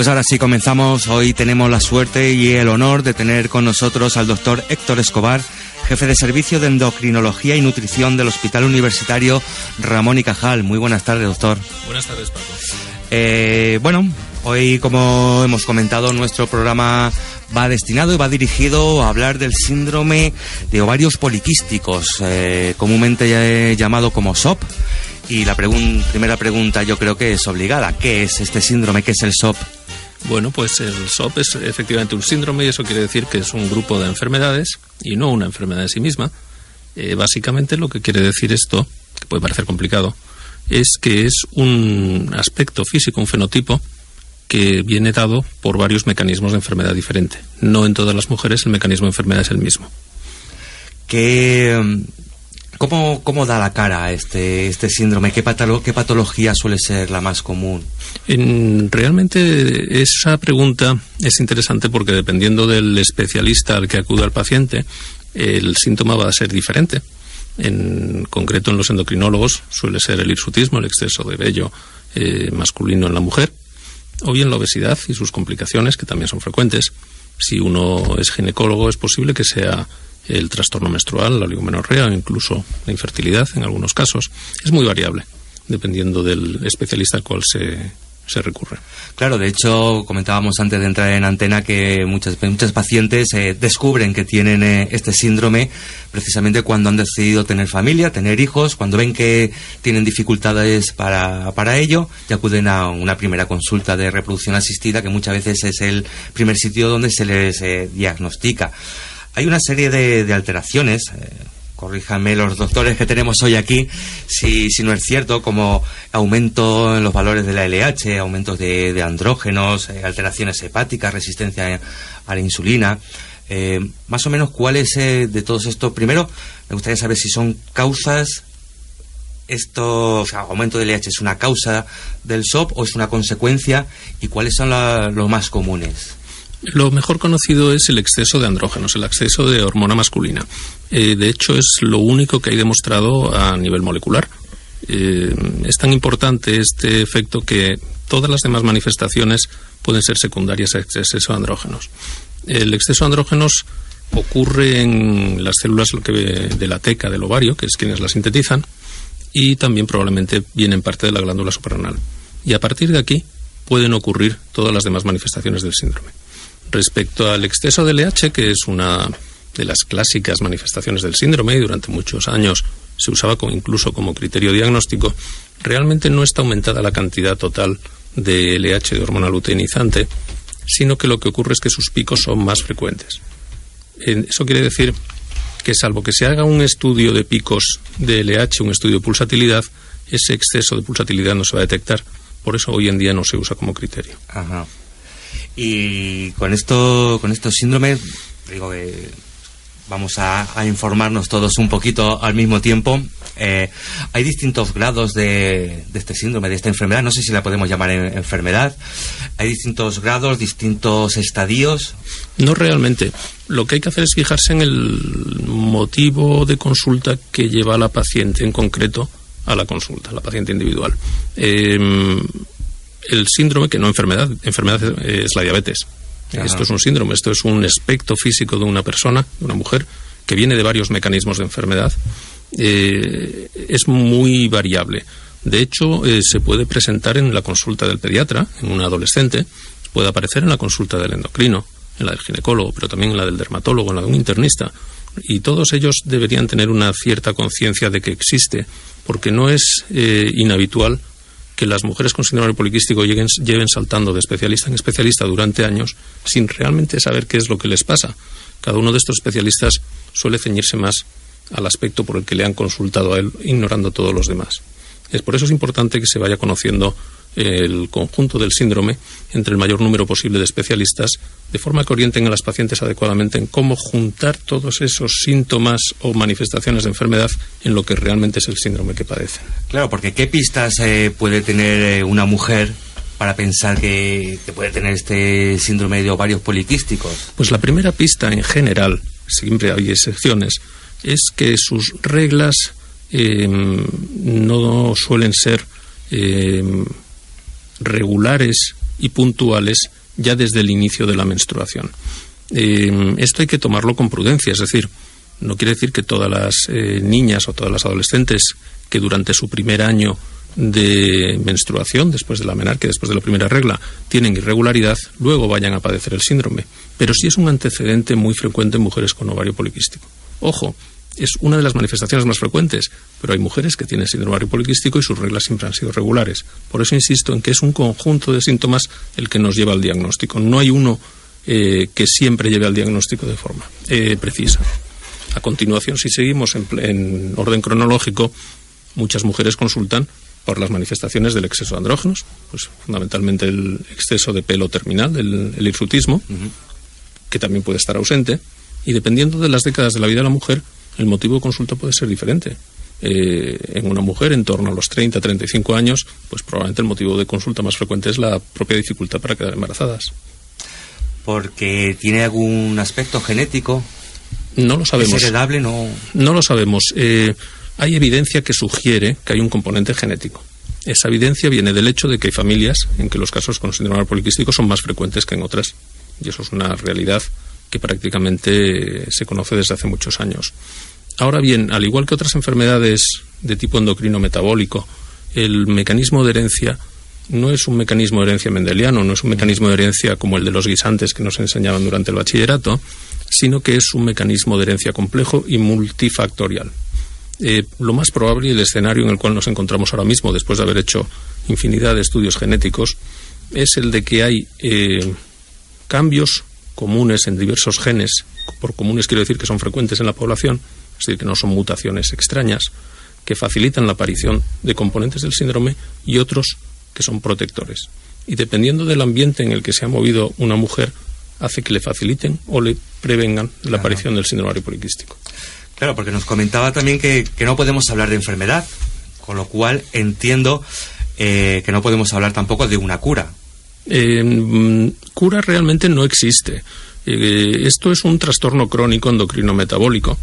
Pues ahora sí, comenzamos. Hoy tenemos la suerte y el honor de tener con nosotros al doctor Héctor Escobar, jefe de servicio de endocrinología y nutrición del Hospital Universitario Ramón y Cajal. Muy buenas tardes, doctor. Buenas tardes, Paco. Bueno, hoy, como hemos comentado, nuestro programa va destinado y va dirigido a hablar del síndrome de ovarios poliquísticos, comúnmente llamado como SOP. Y la primera pregunta yo creo que es obligada. ¿Qué es este síndrome? ¿Qué es el SOP? Bueno, pues el SOP es efectivamente un síndrome y eso quiere decir que es un grupo de enfermedades y no una enfermedad en sí misma. Básicamente lo que quiere decir esto, que puede parecer complicado, es que es un aspecto físico, un fenotipo que viene dado por varios mecanismos de enfermedad diferente. No en todas las mujeres el mecanismo de enfermedad es el mismo. ¿Cómo da la cara este síndrome? ¿Qué patología suele ser la más común? Realmente esa pregunta es interesante porque dependiendo del especialista al que acuda el paciente, el síntoma va a ser diferente. En concreto, en los endocrinólogos suele ser el hirsutismo, el exceso de vello masculino en la mujer, o bien la obesidad y sus complicaciones, que también son frecuentes. Si uno es ginecólogo, es posible que sea el trastorno menstrual, la oligomenorrea o incluso la infertilidad en algunos casos. Es muy variable, dependiendo del especialista al cual se recurre. Claro, de hecho, comentábamos antes de entrar en antena que muchas pacientes descubren que tienen este síndrome precisamente cuando han decidido tener familia, tener hijos, cuando ven que tienen dificultades para ello, y acuden a una primera consulta de reproducción asistida, que muchas veces es el primer sitio donde se les diagnostica. Hay una serie de alteraciones, corríjanme los doctores que tenemos hoy aquí, si no es cierto, como aumento en los valores de la LH, aumentos de andrógenos, alteraciones hepáticas, resistencia a la insulina. Más o menos, ¿cuál es de todos estos? Primero, me gustaría saber si son causas. Aumento de LH, ¿es una causa del SOP o es una consecuencia? ¿Y cuáles son los más comunes? Lo mejor conocido es el exceso de andrógenos, el exceso de hormona masculina. De hecho, es lo único que hay demostrado a nivel molecular. Es tan importante este efecto que todas las demás manifestaciones pueden ser secundarias a este exceso de andrógenos. El exceso de andrógenos ocurre en las células de la teca del ovario, que es quienes la sintetizan, y también probablemente viene en parte de la glándula suprarrenal. Y a partir de aquí pueden ocurrir todas las demás manifestaciones del síndrome. Respecto al exceso de LH, que es una de las clásicas manifestaciones del síndrome y durante muchos años se usaba incluso como criterio diagnóstico, realmente no está aumentada la cantidad total de LH, de hormona luteinizante, sino que lo que ocurre es que sus picos son más frecuentes. Eso quiere decir que salvo que se haga un estudio de picos de LH, un estudio de pulsatilidad, ese exceso de pulsatilidad no se va a detectar. Por eso hoy en día no se usa como criterio. Ajá. Y con estos síndromes, digo que vamos a informarnos todos un poquito al mismo tiempo. Hay distintos grados de este síndrome, de esta enfermedad. No sé si la podemos llamar enfermedad. Hay distintos grados, distintos estadios. No realmente. Lo que hay que hacer es fijarse en el motivo de consulta que lleva a la paciente en concreto a la consulta, a la paciente individual. El síndrome, que no enfermedad es la diabetes. Ajá. Esto es un síndrome, esto es un aspecto físico de una persona, de una mujer, que viene de varios mecanismos de enfermedad. Es muy variable. De hecho, se puede presentar en la consulta del pediatra, en un adolescente, puede aparecer en la consulta del endocrino, en la del ginecólogo, pero también en la del dermatólogo, en la de un internista. Y todos ellos deberían tener una cierta conciencia de que existe, porque no es inhabitual que las mujeres con síndrome poliquístico lleven saltando de especialista en especialista durante años sin realmente saber qué es lo que les pasa. Cada uno de estos especialistas suele ceñirse más al aspecto por el que le han consultado a él, ignorando todos los demás. Por eso es importante que se vaya conociendo el conjunto del síndrome entre el mayor número posible de especialistas, de forma que orienten a las pacientes adecuadamente en cómo juntar todos esos síntomas o manifestaciones de enfermedad en lo que realmente es el síndrome que padecen. Claro, porque ¿qué pistas puede tener una mujer para pensar que puede tener este síndrome de ovarios poliquísticos? Pues la primera pista en general, siempre hay excepciones, es que sus reglas no suelen ser regulares y puntuales ya desde el inicio de la menstruación. Esto hay que tomarlo con prudencia, es decir, no quiere decir que todas las niñas o todas las adolescentes que durante su primer año de menstruación, después de la menarquia, después de la primera regla, tienen irregularidad, luego vayan a padecer el síndrome. Pero sí es un antecedente muy frecuente en mujeres con ovario poliquístico. Ojo, es una de las manifestaciones más frecuentes, pero hay mujeres que tienen síndrome ovario poliquístico y sus reglas siempre han sido regulares. Por eso insisto en que es un conjunto de síntomas el que nos lleva al diagnóstico. No hay uno que siempre lleve al diagnóstico de forma precisa. A continuación, si seguimos en orden cronológico, muchas mujeres consultan por las manifestaciones del exceso de andrógenos, pues fundamentalmente el exceso de pelo terminal, el hirsutismo, que también puede estar ausente, y dependiendo de las décadas de la vida de la mujer, el motivo de consulta puede ser diferente. En una mujer en torno a los 30-35 años, pues probablemente el motivo de consulta más frecuente es la propia dificultad para quedar embarazadas. ¿Porque tiene algún aspecto genético? No lo sabemos. ¿Es heredable? No lo sabemos. Hay evidencia que sugiere que hay un componente genético. Esa evidencia viene del hecho de que hay familias en que los casos con síndrome ovario poliquístico son más frecuentes que en otras. Y eso es una realidad que prácticamente se conoce desde hace muchos años. Ahora bien, al igual que otras enfermedades de tipo endocrino metabólico, el mecanismo de herencia no es un mecanismo de herencia mendeliano, no es un mecanismo de herencia como el de los guisantes que nos enseñaban durante el bachillerato, sino que es un mecanismo de herencia complejo y multifactorial. Lo más probable y el escenario en el cual nos encontramos ahora mismo, después de haber hecho infinidad de estudios genéticos, es el de que hay cambios comunes en diversos genes. Por comunes quiero decir que son frecuentes en la población, es decir, que no son mutaciones extrañas, que facilitan la aparición de componentes del síndrome y otros que son protectores. Y dependiendo del ambiente en el que se ha movido una mujer, hace que le faciliten o le prevengan la aparición del síndrome ovario poliquístico. Claro, porque nos comentaba también que no podemos hablar de enfermedad, con lo cual entiendo que no podemos hablar tampoco de una cura. Cura realmente no existe. Esto es un trastorno crónico endocrino metabólico,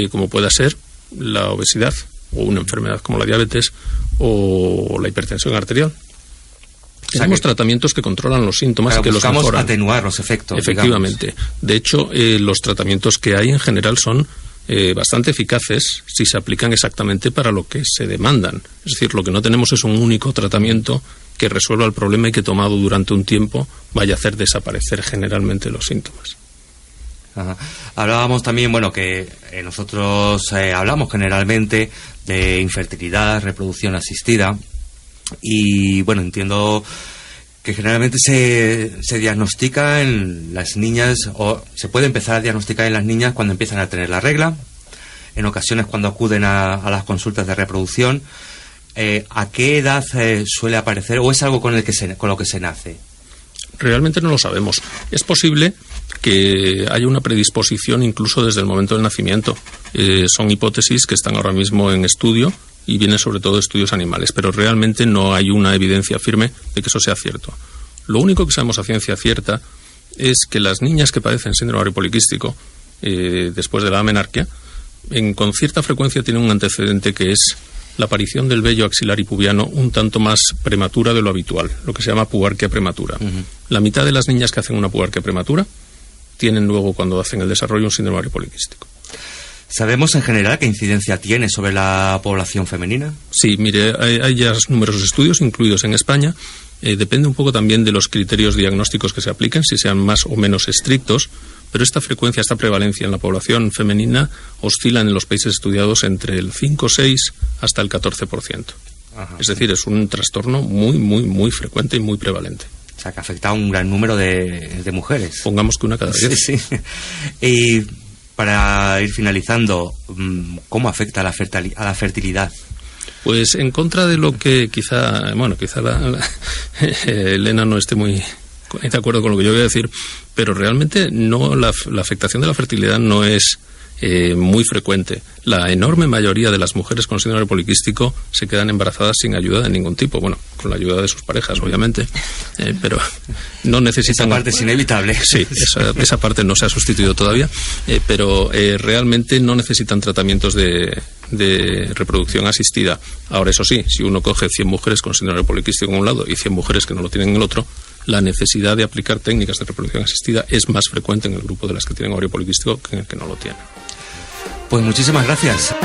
como pueda ser la obesidad o una enfermedad como la diabetes o la hipertensión arterial. Tenemos tratamientos que controlan los síntomas y que los mejoran. Buscamos atenuar los efectos. Efectivamente. Digamos. De hecho, los tratamientos que hay en general son bastante eficaces si se aplican exactamente para lo que se demandan. Es decir, lo que no tenemos es un único tratamiento que resuelva el problema y que tomado durante un tiempo vaya a hacer desaparecer generalmente los síntomas. Ajá. Hablábamos también, que nosotros hablamos generalmente de infertilidad, reproducción asistida y, entiendo que generalmente se diagnostica en las niñas o se puede empezar a diagnosticar en las niñas cuando empiezan a tener la regla, en ocasiones cuando acuden a las consultas de reproducción. ¿A qué edad suele aparecer o es algo con lo que se nace? Realmente no lo sabemos. Es posible que haya una predisposición incluso desde el momento del nacimiento. Son hipótesis que están ahora mismo en estudio y vienen sobre todo de estudios animales, pero realmente no hay una evidencia firme de que eso sea cierto. Lo único que sabemos a ciencia cierta es que las niñas que padecen síndrome ovario poliquístico después de la menarquia, con cierta frecuencia tienen un antecedente que es la aparición del vello axilar y pubiano un tanto más prematura de lo habitual, lo que se llama pubarquia prematura. La mitad de las niñas que hacen una pubarquia prematura tienen luego, cuando hacen el desarrollo, un síndrome ovario poliquístico. ¿Sabemos en general qué incidencia tiene sobre la población femenina? Sí, mire, hay ya numerosos estudios, incluidos en España. Depende un poco también de los criterios diagnósticos que se apliquen, si sean más o menos estrictos, pero esta frecuencia, esta prevalencia en la población femenina oscila en los países estudiados entre el 5, 6 hasta el 14%. Ajá. Es decir, es un trastorno muy, muy, muy frecuente y muy prevalente. O sea, que afecta a un gran número de mujeres. Pongamos que una cada 10. Sí. Y para ir finalizando, ¿cómo afecta a la fertilidad? Pues en contra de lo que quizá Elena no esté muy de acuerdo con lo que yo voy a decir, pero realmente no la afectación de la fertilidad no es muy frecuente. La enorme mayoría de las mujeres con síndrome poliquístico se quedan embarazadas sin ayuda de ningún tipo, con la ayuda de sus parejas, obviamente, pero no necesitan... Esa parte es inevitable. Sí, esa parte no se ha sustituido todavía, pero realmente no necesitan tratamientos de reproducción asistida. Ahora, eso sí, si uno coge 100 mujeres con síndrome poliquístico en un lado y 100 mujeres que no lo tienen en el otro, la necesidad de aplicar técnicas de reproducción asistida es más frecuente en el grupo de las que tienen ovario poliquístico que en el que no lo tienen. Pues muchísimas gracias.